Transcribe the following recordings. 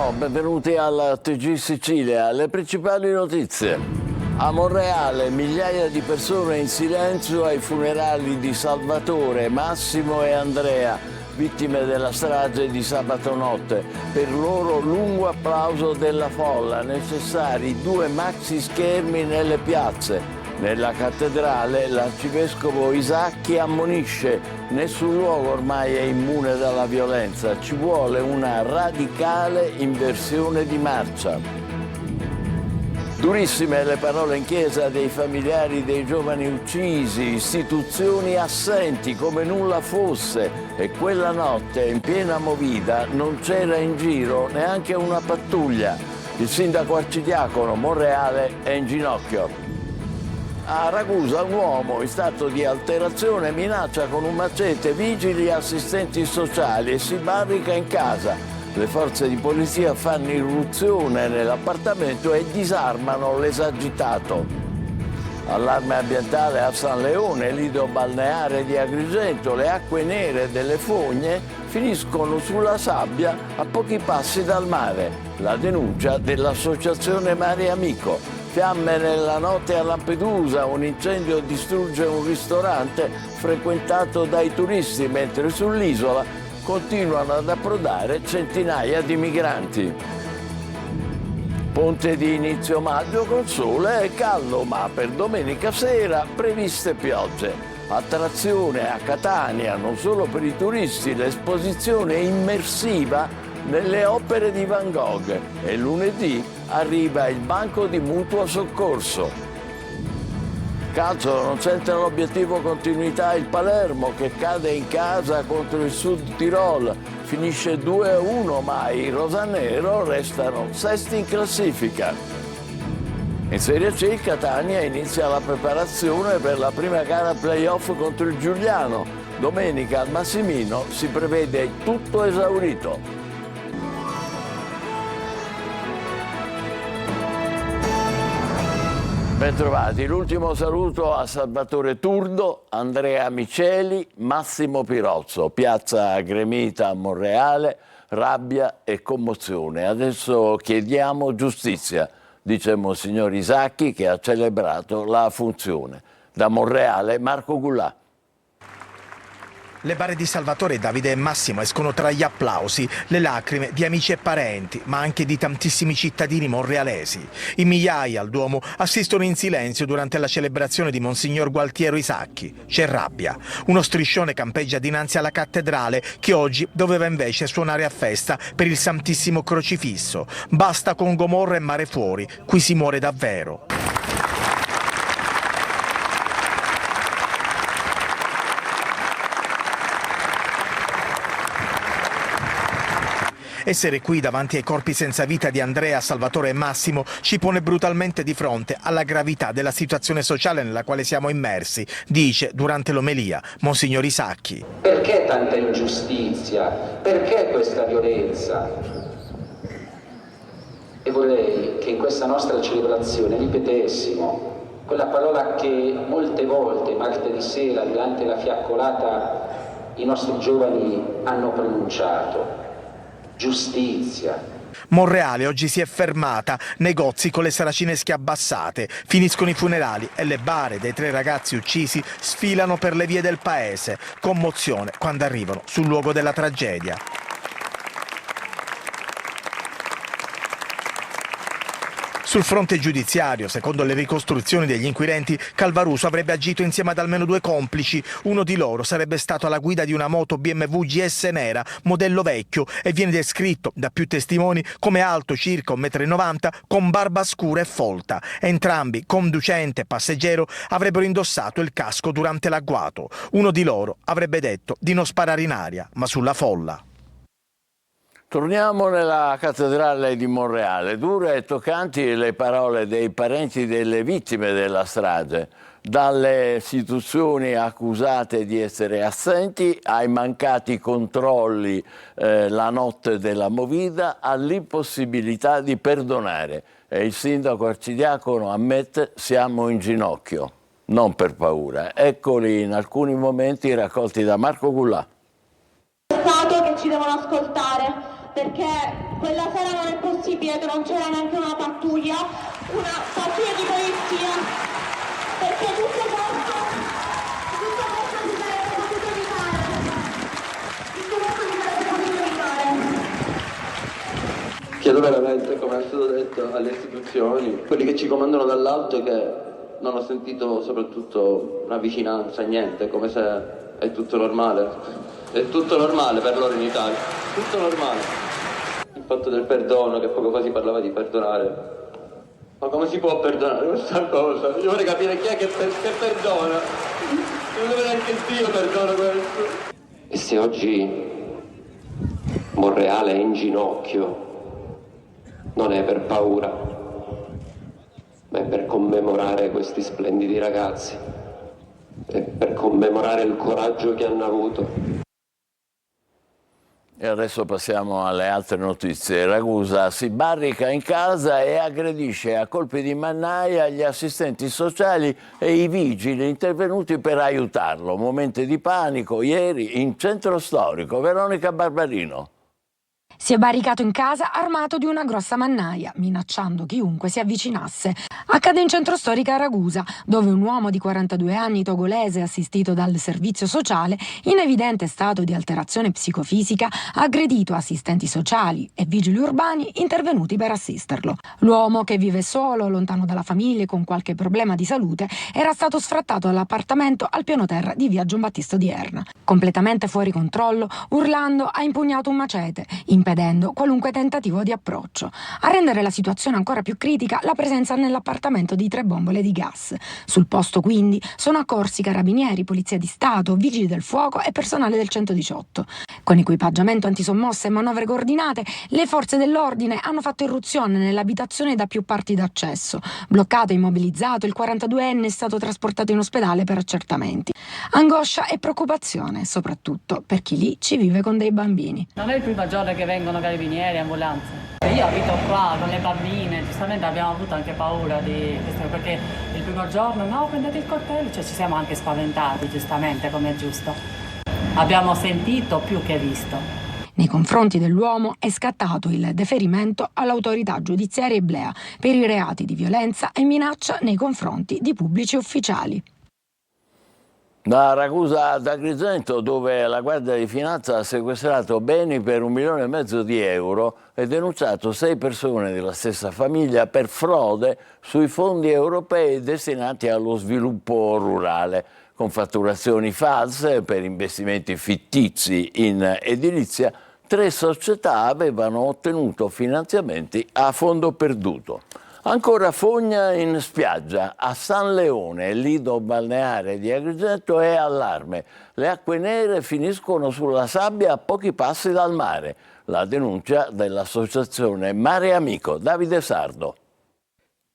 Buongiorno, benvenuti alla TG Sicilia. Le principali notizie. A Monreale migliaia di persone in silenzio ai funerali di Salvatore, Massimo e Andrea, vittime della strage di sabato notte. Per loro lungo applauso della folla, necessari 2 maxi schermi nelle piazze. Nella cattedrale l'arcivescovo Isacchi ammonisce: nessun luogo ormai è immune dalla violenza, ci vuole una radicale inversione di marcia. Durissime le parole in chiesa dei familiari dei giovani uccisi, istituzioni assenti come nulla fosse, e quella notte in piena movida non c'era in giro neanche una pattuglia. Il sindaco arcidiacono Monreale è in ginocchio. A Ragusa un uomo in stato di alterazione minaccia con un macete vigili e assistenti sociali e si barrica in casa. Le forze di polizia fanno irruzione nell'appartamento e disarmano l'esagitato. Allarme ambientale a San Leone, lido balneare di Agrigento. Le acque nere delle fogne finiscono sulla sabbia a pochi passi dal mare. La denuncia dell'associazione Mare Amico. Fiamme nella notte a Lampedusa, un incendio distrugge un ristorante frequentato dai turisti, mentre sull'isola continuano ad approdare centinaia di migranti. Ponte di inizio maggio con sole e caldo, ma per domenica sera previste piogge. Attrazione a Catania, non solo per i turisti, l'esposizione immersiva nelle opere di Van Gogh, e lunedì arriva il banco di mutuo soccorso. Calcio, non c'entra l'obiettivo continuità il Palermo, che cade in casa contro il Sud Tirol. Finisce 2-1, ma i rosanero restano sesti in classifica. In Serie C Catania inizia la preparazione per la prima gara playoff contro il Giuliano. Domenica al Massimino si prevede tutto esaurito. Bentrovati, l'ultimo saluto a Salvatore Turdo, Andrea Miceli, Massimo Pirozzo, piazza gremita a Monreale, rabbia e commozione. Adesso chiediamo giustizia, dice Monsignor Isacchi, che ha celebrato la funzione. Da Monreale, Marco Gullà. Le bare di Salvatore, Davide e Massimo escono tra gli applausi, le lacrime di amici e parenti, ma anche di tantissimi cittadini monrealesi. In migliaia al Duomo assistono in silenzio durante la celebrazione di Monsignor Gualtiero Isacchi. C'è rabbia. Uno striscione campeggia dinanzi alla cattedrale, che oggi doveva invece suonare a festa per il Santissimo Crocifisso. Basta con Gomorra e mare fuori, qui si muore davvero. Essere qui davanti ai corpi senza vita di Andrea, Salvatore e Massimo ci pone brutalmente di fronte alla gravità della situazione sociale nella quale siamo immersi, dice durante l'omelia Monsignor Isacchi. Perché tanta ingiustizia? Perché questa violenza? E vorrei che in questa nostra celebrazione ripetessimo quella parola che molte volte martedì sera durante la fiaccolata i nostri giovani hanno pronunciato: giustizia. Monreale oggi si è fermata, negozi con le saracinesche abbassate, finiscono i funerali e le bare dei 3 ragazzi uccisi sfilano per le vie del paese. Commozione quando arrivano sul luogo della tragedia. Sul fronte giudiziario, secondo le ricostruzioni degli inquirenti, Calvaruso avrebbe agito insieme ad almeno 2 complici. Uno di loro sarebbe stato alla guida di una moto BMW GS nera, modello vecchio, e viene descritto da più testimoni come alto circa 1,90 m, con barba scura e folta. Entrambi, conducente e passeggero, avrebbero indossato il casco durante l'agguato. Uno di loro avrebbe detto di non sparare in aria, ma sulla folla. Torniamo nella cattedrale di Monreale. Dure e toccanti le parole dei parenti delle vittime della strage, dalle istituzioni accusate di essere assenti ai mancati controlli la notte della movida, all'impossibilità di perdonare. E il sindaco arcidiacono ammette: siamo in ginocchio, non per paura. Eccoli in alcuni momenti raccolti da Marco Gullà. Stato che ci devono ascoltare. perché quella sera non è possibile che non c'era neanche una pattuglia di polizia, perché tutto questo si sarebbe potuto evitare. Chiedo veramente, come è stato detto, alle istituzioni, quelli che ci comandano dall'alto, che non ho sentito soprattutto una vicinanza, niente, come se è tutto normale. È tutto normale per loro in Italia, tutto normale. Il fatto del perdono, che poco fa si parlava di perdonare. Ma come si può perdonare questa cosa? Io vorrei capire chi è che perdona. Non deve neanche Dio perdona questo. E se oggi Monreale è in ginocchio, non è per paura, ma è per commemorare questi splendidi ragazzi, è per commemorare il coraggio che hanno avuto. E adesso passiamo alle altre notizie. Ragusa si barrica in casa e aggredisce a colpi di mannaia gli assistenti sociali e i vigili intervenuti per aiutarlo. Momenti di panico ieri in centro storico. Veronica Barbarino. Si è barricato in casa armato di una grossa mannaia, minacciando chiunque si avvicinasse. Accade in centro storico a Ragusa, dove un uomo di 42 anni togolese, assistito dal servizio sociale, in evidente stato di alterazione psicofisica, ha aggredito assistenti sociali e vigili urbani intervenuti per assisterlo. L'uomo, che vive solo, lontano dalla famiglia e con qualche problema di salute, era stato sfrattato dall'appartamento al piano terra di via Giambattista di Erna. Completamente fuori controllo, urlando, ha impugnato un macete, impedendo qualunque tentativo di approccio. A rendere la situazione ancora più critica la presenza nell'appartamento di 3 bombole di gas. Sul posto quindi sono accorsi carabinieri, polizia di Stato, vigili del fuoco e personale del 118. Con equipaggiamento antisommosse e manovre coordinate, le forze dell'ordine hanno fatto irruzione nell'abitazione da più parti d'accesso. Bloccato e immobilizzato, il 42enne è stato trasportato in ospedale per accertamenti. Angoscia e preoccupazione, soprattutto per chi lì ci vive con dei bambini. Non è il primo giorno che vengono carabinieri e ambulanze. Io abito qua con le bambine, giustamente abbiamo avuto anche paura di questo, perché il primo giorno no, prendete il coltello, cioè ci siamo anche spaventati, giustamente, come è giusto. Abbiamo sentito più che visto. Nei confronti dell'uomo è scattato il deferimento all'autorità giudiziaria eblea per i reati di violenza e minaccia nei confronti di pubblici ufficiali. Da Ragusa ad Agrigento, dove la Guardia di Finanza ha sequestrato beni per 1,5 milioni di euro e denunciato 6 persone della stessa famiglia per frode sui fondi europei destinati allo sviluppo rurale, con fatturazioni false per investimenti fittizi in edilizia. 3 società avevano ottenuto finanziamenti a fondo perduto. Ancora fogna in spiaggia, a San Leone, lido balneare di Agrigento, è allarme. Le acque nere finiscono sulla sabbia a pochi passi dal mare. La denuncia dell'associazione Mare Amico. Davide Sardo.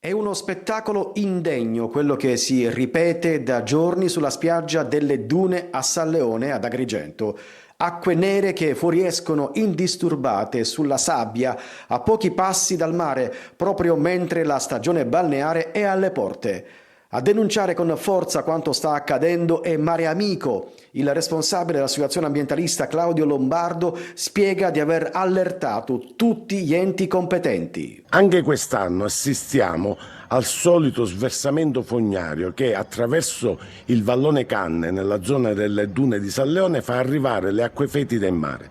È uno spettacolo indegno quello che si ripete da giorni sulla spiaggia delle Dune a San Leone ad Agrigento. Acque nere che fuoriescono indisturbate sulla sabbia a pochi passi dal mare, proprio mentre la stagione balneare è alle porte. A denunciare con forza quanto sta accadendo è Mare Amico. Il responsabile dell'associazione ambientalista Claudio Lombardo spiega di aver allertato tutti gli enti competenti. Anche quest'anno assistiamo al solito sversamento fognario che attraverso il vallone Canne nella zona delle Dune di San Leone fa arrivare le acque fetide in mare.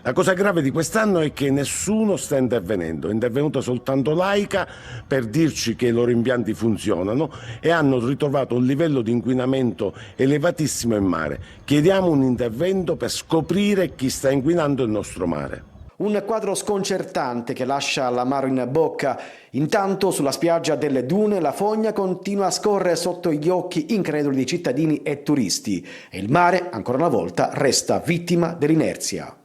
La cosa grave di quest'anno è che nessuno sta intervenendo, è intervenuta soltanto l'AICA per dirci che i loro impianti funzionano e hanno ritrovato un livello di inquinamento elevatissimo in mare. Chiediamo un intervento per scoprire chi sta inquinando il nostro mare. Un quadro sconcertante che lascia l'amaro in bocca. Intanto sulla spiaggia delle Dune la fogna continua a scorrere sotto gli occhi increduli di cittadini e turisti e il mare ancora una volta resta vittima dell'inerzia.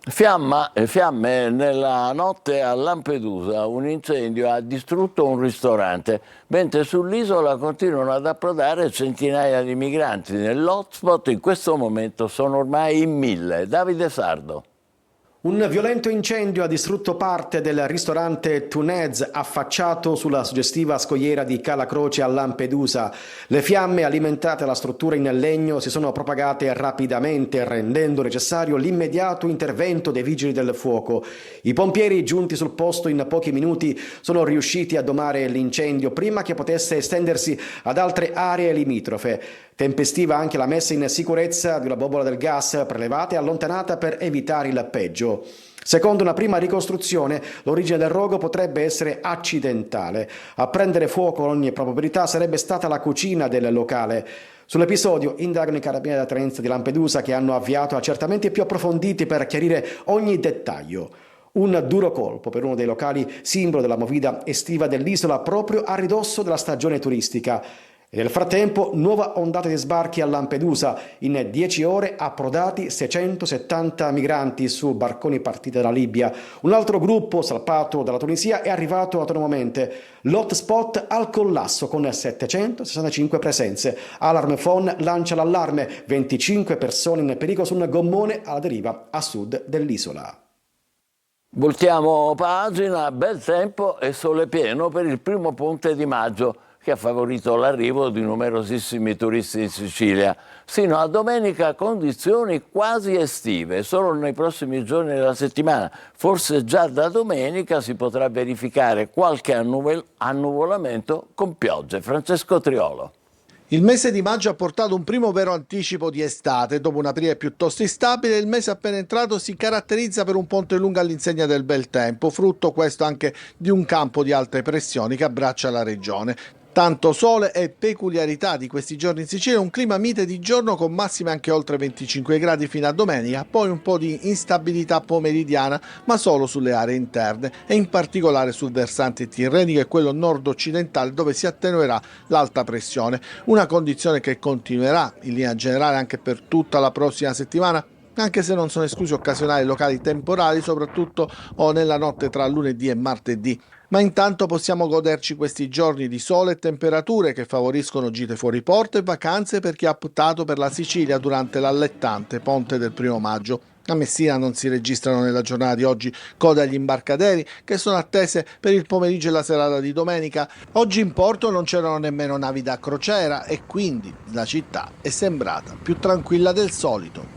Fiamme nella notte a Lampedusa, un incendio ha distrutto un ristorante, mentre sull'isola continuano ad approdare centinaia di migranti. Nell'hotspot in questo momento sono ormai in 1000. Davide Sardo. Un violento incendio ha distrutto parte del ristorante Tunez affacciato sulla suggestiva scogliera di Cala Croce a Lampedusa. Le fiamme alimentate alla struttura in legno si sono propagate rapidamente, rendendo necessario l'immediato intervento dei vigili del fuoco. I pompieri giunti sul posto in pochi minuti sono riusciti a domare l'incendio prima che potesse estendersi ad altre aree limitrofe. Tempestiva anche la messa in sicurezza di una bombola del gas prelevata e allontanata per evitare il peggio. Secondo una prima ricostruzione, l'origine del rogo potrebbe essere accidentale. A prendere fuoco con ogni probabilità sarebbe stata la cucina del locale. Sull'episodio indagano i carabinieri della Tenenza di Lampedusa che hanno avviato accertamenti più approfonditi per chiarire ogni dettaglio. Un duro colpo per uno dei locali simbolo della movida estiva dell'isola proprio a ridosso della stagione turistica. E nel frattempo, nuova ondata di sbarchi a Lampedusa. In 10 ore approdati 670 migranti su barconi partiti dalla Libia. Un altro gruppo salpato dalla Tunisia è arrivato autonomamente. L'hotspot al collasso con 765 presenze. Alarm Phone lancia l'allarme. 25 persone in pericolo su un gommone alla deriva a sud dell'isola. Voltiamo pagina, bel tempo e sole pieno per il primo ponte di maggio, che ha favorito l'arrivo di numerosissimi turisti in Sicilia. Sino a domenica condizioni quasi estive, solo nei prossimi giorni della settimana. Forse già da domenica si potrà verificare qualche annuvolamento con piogge. Francesco Triolo. Il mese di maggio ha portato un primo vero anticipo di estate. Dopo un aprile piuttosto instabile, il mese appena entrato si caratterizza per un ponte lungo all'insegna del bel tempo, frutto questo anche di un campo di alte pressioni che abbraccia la regione. Tanto sole e peculiarità di questi giorni in Sicilia, un clima mite di giorno con massime anche oltre 25 gradi fino a domenica, poi un po' di instabilità pomeridiana, ma solo sulle aree interne e in particolare sul versante tirrenico e quello nord-occidentale dove si attenuerà l'alta pressione, una condizione che continuerà in linea generale anche per tutta la prossima settimana, anche se non sono esclusi occasionali locali temporali, soprattutto nella notte tra lunedì e martedì. Ma intanto possiamo goderci questi giorni di sole e temperature che favoriscono gite fuori porto e vacanze per chi ha optato per la Sicilia durante l'allettante ponte del 1° maggio. A Messina non si registrano nella giornata di oggi code agli imbarcaderi che sono attese per il pomeriggio e la serata di domenica. Oggi in porto non c'erano nemmeno navi da crociera e quindi la città è sembrata più tranquilla del solito.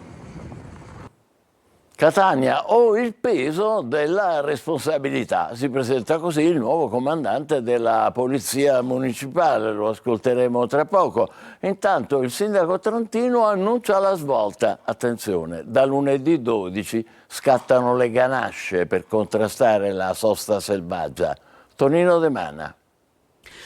Catania o il peso della responsabilità. Si presenta così il nuovo comandante della Polizia Municipale, lo ascolteremo tra poco. Intanto il sindaco trentino annuncia la svolta. Attenzione, da lunedì 12 scattano le ganasce per contrastare la sosta selvaggia. Tonino De Mana.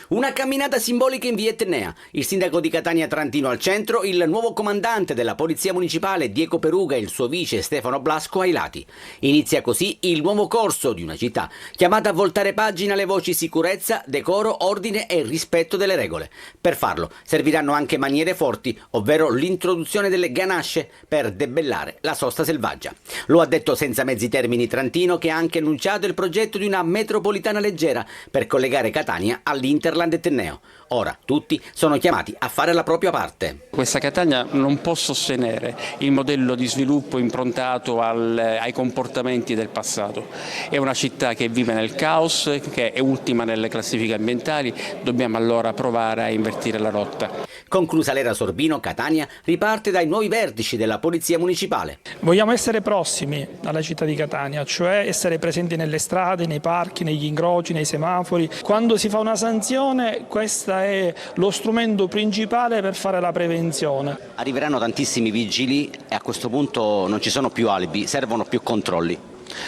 Una camminata simbolica in via Etnea. Il sindaco di Catania Trantino al centro, il nuovo comandante della Polizia Municipale Diego Peruga e il suo vice Stefano Blasco ai lati. Inizia così il nuovo corso di una città chiamata a voltare pagina alle voci sicurezza, decoro, ordine e rispetto delle regole. Per farlo serviranno anche maniere forti, ovvero l'introduzione delle ganasce per debellare la sosta selvaggia. Lo ha detto senza mezzi termini Trantino, che ha anche annunciato il progetto di una metropolitana leggera per collegare Catania all'Interland Etneo. Ora tutti sono chiamati a fare la propria parte. Questa Catania non può sostenere il modello di sviluppo improntato ai comportamenti del passato. È una città che vive nel caos, che è ultima nelle classifiche ambientali. Dobbiamo allora provare a invertire la rotta. Conclusa l'era Sorbino, Catania riparte dai nuovi vertici della Polizia Municipale. Vogliamo essere prossimi alla città di Catania, cioè essere presenti nelle strade, nei parchi, negli incroci, nei semafori. Quando si fa una sanzione, questo è lo strumento principale per fare la prevenzione. Arriveranno tantissimi vigili e a questo punto non ci sono più alibi, servono più controlli.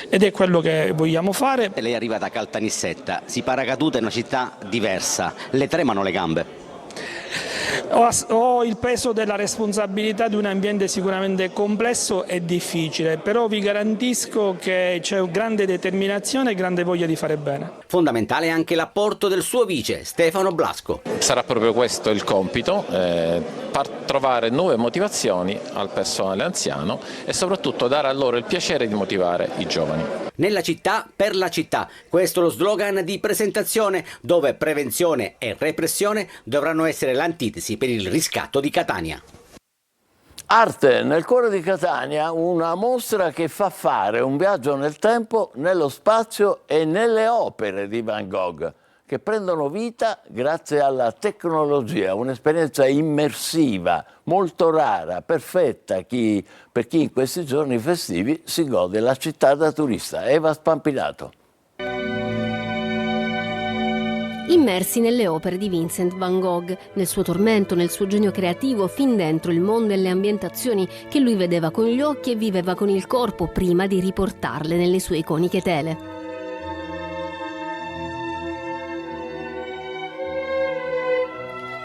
Ed è quello che vogliamo fare. Lei arriva da Caltanissetta, si Paracadute è una città diversa, le tremano le gambe. Ho il peso della responsabilità di un ambiente sicuramente complesso e difficile, però vi garantisco che c'è grande determinazione e grande voglia di fare bene. Fondamentale anche l'apporto del suo vice, Stefano Blasco. Sarà proprio questo il compito, trovare nuove motivazioni al personale anziano e soprattutto dare a loro il piacere di motivare i giovani. Nella città per la città, questo è lo slogan di presentazione, dove prevenzione e repressione dovranno essere l'antitesi per il riscatto di Catania. Arte nel cuore di Catania, una mostra che fa fare un viaggio nel tempo, nello spazio e nelle opere di Van Gogh, che prendono vita grazie alla tecnologia, un'esperienza immersiva, molto rara, perfetta per chi in questi giorni festivi si gode la città da turista. Eva Spampinato. Immersi nelle opere di Vincent van Gogh, nel suo tormento, nel suo genio creativo, fin dentro il mondo e le ambientazioni che lui vedeva con gli occhi e viveva con il corpo prima di riportarle nelle sue iconiche tele.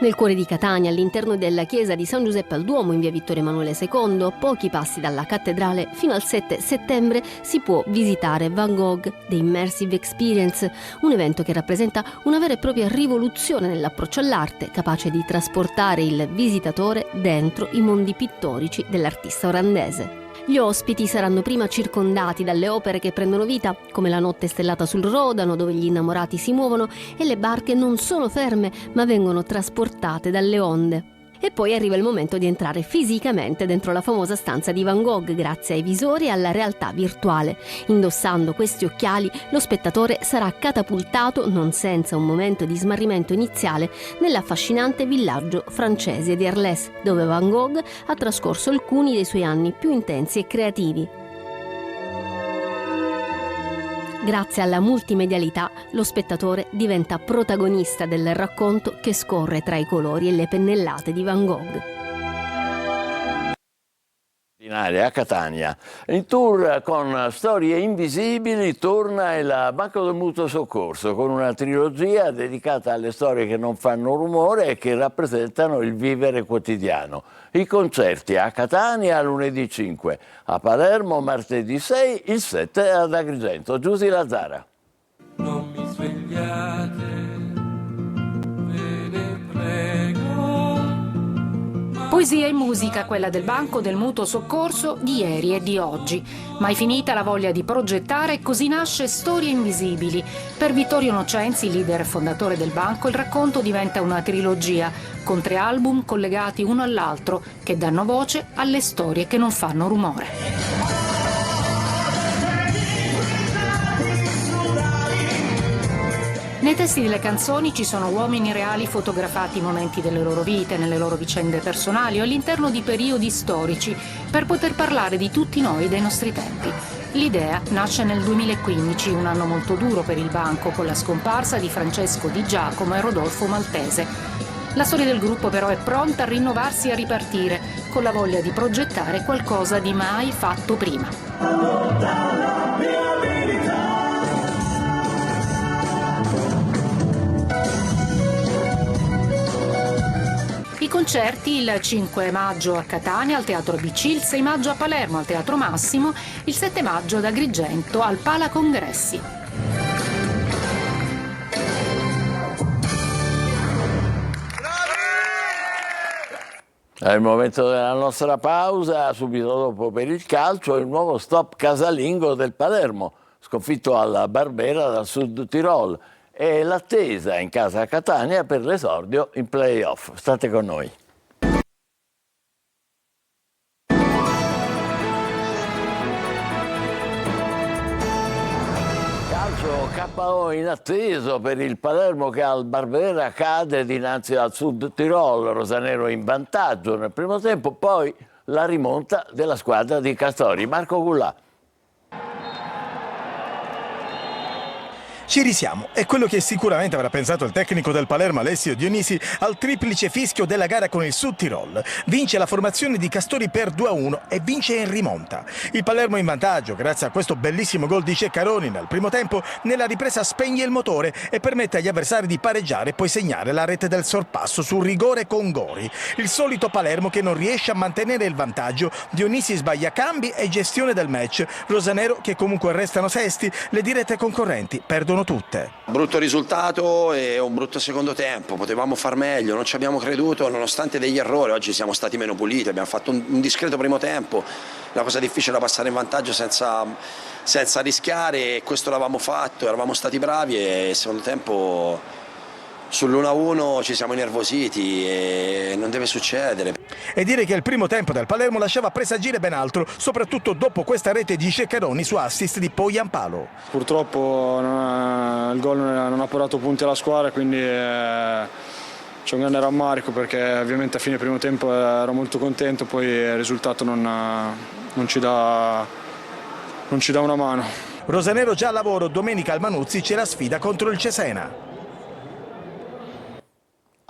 Nel cuore di Catania, all'interno della chiesa di San Giuseppe al Duomo in via Vittorio Emanuele II, a pochi passi dalla cattedrale, fino al 7 settembre si può visitare Van Gogh The Immersive Experience, un evento che rappresenta una vera e propria rivoluzione nell'approccio all'arte, capace di trasportare il visitatore dentro i mondi pittorici dell'artista olandese. Gli ospiti saranno prima circondati dalle opere che prendono vita, come la notte stellata sul Rodano, dove gli innamorati si muovono e le barche non sono ferme, ma vengono trasportate dalle onde. E poi arriva il momento di entrare fisicamente dentro la famosa stanza di Van Gogh grazie ai visori e alla realtà virtuale. Indossando questi occhiali, lo spettatore sarà catapultato, non senza un momento di smarrimento iniziale, nell'affascinante villaggio francese di Arles, dove Van Gogh ha trascorso alcuni dei suoi anni più intensi e creativi. Grazie alla multimedialità, lo spettatore diventa protagonista del racconto che scorre tra i colori e le pennellate di Van Gogh. A Catania. In tour con Storie Invisibili torna il Banco del Mutuo Soccorso con una trilogia dedicata alle storie che non fanno rumore e che rappresentano il vivere quotidiano. I concerti a Catania lunedì 5, a Palermo martedì 6, il 7 ad Agrigento. Giusy Lazzara. Non mi svegliate, ve ne prego. Poesia e musica, quella del Banco del Mutuo Soccorso di ieri e di oggi. Mai finita la voglia di progettare, così nasce Storie Invisibili. Per Vittorio Nocenzi, leader e fondatore del banco, il racconto diventa una trilogia, con 3 album collegati uno all'altro, che danno voce alle storie che non fanno rumore. Nei testi delle canzoni ci sono uomini reali fotografati in momenti delle loro vite, nelle loro vicende personali o all'interno di periodi storici, per poter parlare di tutti noi e dei nostri tempi. L'idea nasce nel 2015, un anno molto duro per il banco, con la scomparsa di Francesco Di Giacomo e Rodolfo Maltese. La storia del gruppo però è pronta a rinnovarsi e a ripartire, con la voglia di progettare qualcosa di mai fatto prima. I concerti il 5 maggio a Catania al Teatro BC, il 6 maggio a Palermo al Teatro Massimo, il 7 maggio ad Agrigento al Pala Congressi. È il momento della nostra pausa, subito dopo per il calcio il nuovo stop casalingo del Palermo, sconfitto alla Barbera dal Sud Tirol, e l'attesa in casa Catania per l'esordio in play-off. State con noi. Calcio KO inatteso per il Palermo che al Barbera cade dinanzi al Sud Tirol, rosanero in vantaggio nel primo tempo, poi la rimonta della squadra di Castori. Marco Gullà. Ci risiamo, è quello che sicuramente avrà pensato il tecnico del Palermo Alessio Dionisi al triplice fischio della gara con il Sud Tirol. Vince la formazione di Castori per 2-1 e vince in rimonta. Il Palermo in vantaggio grazie a questo bellissimo gol di Ceccaroni nel primo tempo, nella ripresa spegne il motore e permette agli avversari di pareggiare e poi segnare la rete del sorpasso su rigore con Gori. Il solito Palermo che non riesce a mantenere il vantaggio, Dionisi sbaglia cambi e gestione del match. Rosanero che comunque restano sesti, le dirette concorrenti perdono tutte. Brutto risultato e un brutto secondo tempo, potevamo far meglio, non ci abbiamo creduto nonostante degli errori. Oggi siamo stati meno puliti, abbiamo fatto un discreto primo tempo, la cosa difficile era passare in vantaggio senza rischiare, e questo l'avevamo fatto, eravamo stati bravi e il secondo tempo sull'1-1 ci siamo innervositi e non deve succedere. E dire che il primo tempo del Palermo lasciava presagire ben altro, soprattutto dopo questa rete di Ceccaroni su assist di Poyampalo. Purtroppo il gol non ha portato punti alla squadra, quindi c'è un grande rammarico, perché ovviamente a fine primo tempo ero molto contento, poi il risultato non ci dà una mano. Rosanero già a lavoro, domenica al Manuzzi c'è la sfida contro il Cesena.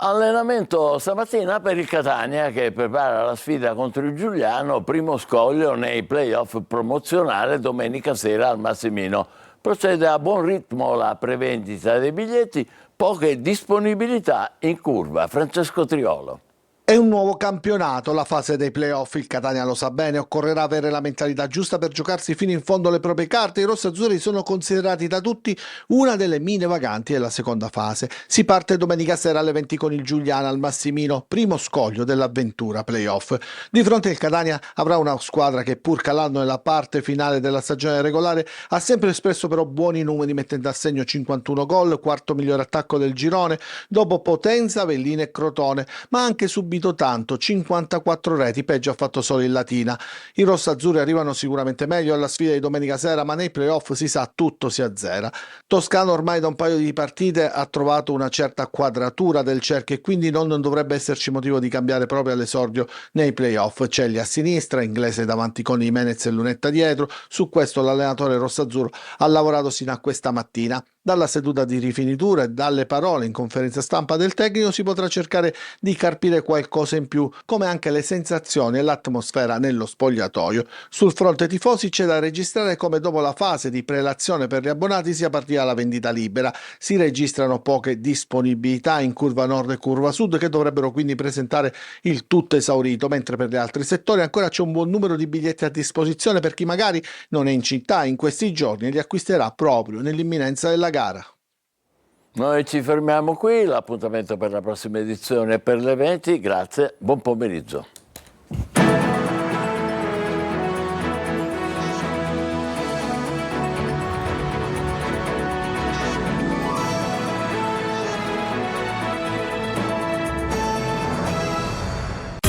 Allenamento stamattina per il Catania che prepara la sfida contro il Giuliano, primo scoglio nei playoff promozionale domenica sera al Massimino. Procede a buon ritmo la prevendita dei biglietti, poche disponibilità in curva. Francesco Triolo. È un nuovo campionato, la fase dei playoff, il Catania lo sa bene, occorrerà avere la mentalità giusta per giocarsi fino in fondo le proprie carte. I rossazzurri sono considerati da tutti una delle mine vaganti della seconda fase. Si parte domenica sera alle 20 con il Giuliano al Massimino, primo scoglio dell'avventura playoff. Di fronte il Catania avrà una squadra che, pur calando nella parte finale della stagione regolare, ha sempre espresso però buoni numeri, mettendo a segno 51 gol, quarto miglior attacco del girone, dopo Potenza, Avellino e Crotone, ma anche subito tanto, 54 reti, peggio ha fatto solo il Latina. I rossazzurri arrivano sicuramente meglio alla sfida di domenica sera, ma nei playoff si sa tutto si azzera. Toscano ormai da un paio di partite ha trovato una certa quadratura del cerchio e quindi non dovrebbe esserci motivo di cambiare proprio all'esordio nei playoff. Celli a sinistra, Inglese davanti con Jimenez e Lunetta dietro. Su questo l'allenatore rossazzurro ha lavorato sino a questa mattina. Dalla seduta di rifinitura e dalle parole in conferenza stampa del tecnico si potrà cercare di carpire qualcosa in più, come anche le sensazioni e l'atmosfera nello spogliatoio. Sul fronte tifosi c'è da registrare come dopo la fase di prelazione per gli abbonati sia partita la vendita libera. Si registrano poche disponibilità in curva nord e curva sud, che dovrebbero quindi presentare il tutto esaurito, mentre per gli altri settori ancora c'è un buon numero di biglietti a disposizione per chi magari non è in città in questi giorni e li acquisterà proprio nell'imminenza della gara. Noi ci fermiamo qui, l'appuntamento per la prossima edizione per le 20, grazie, buon pomeriggio.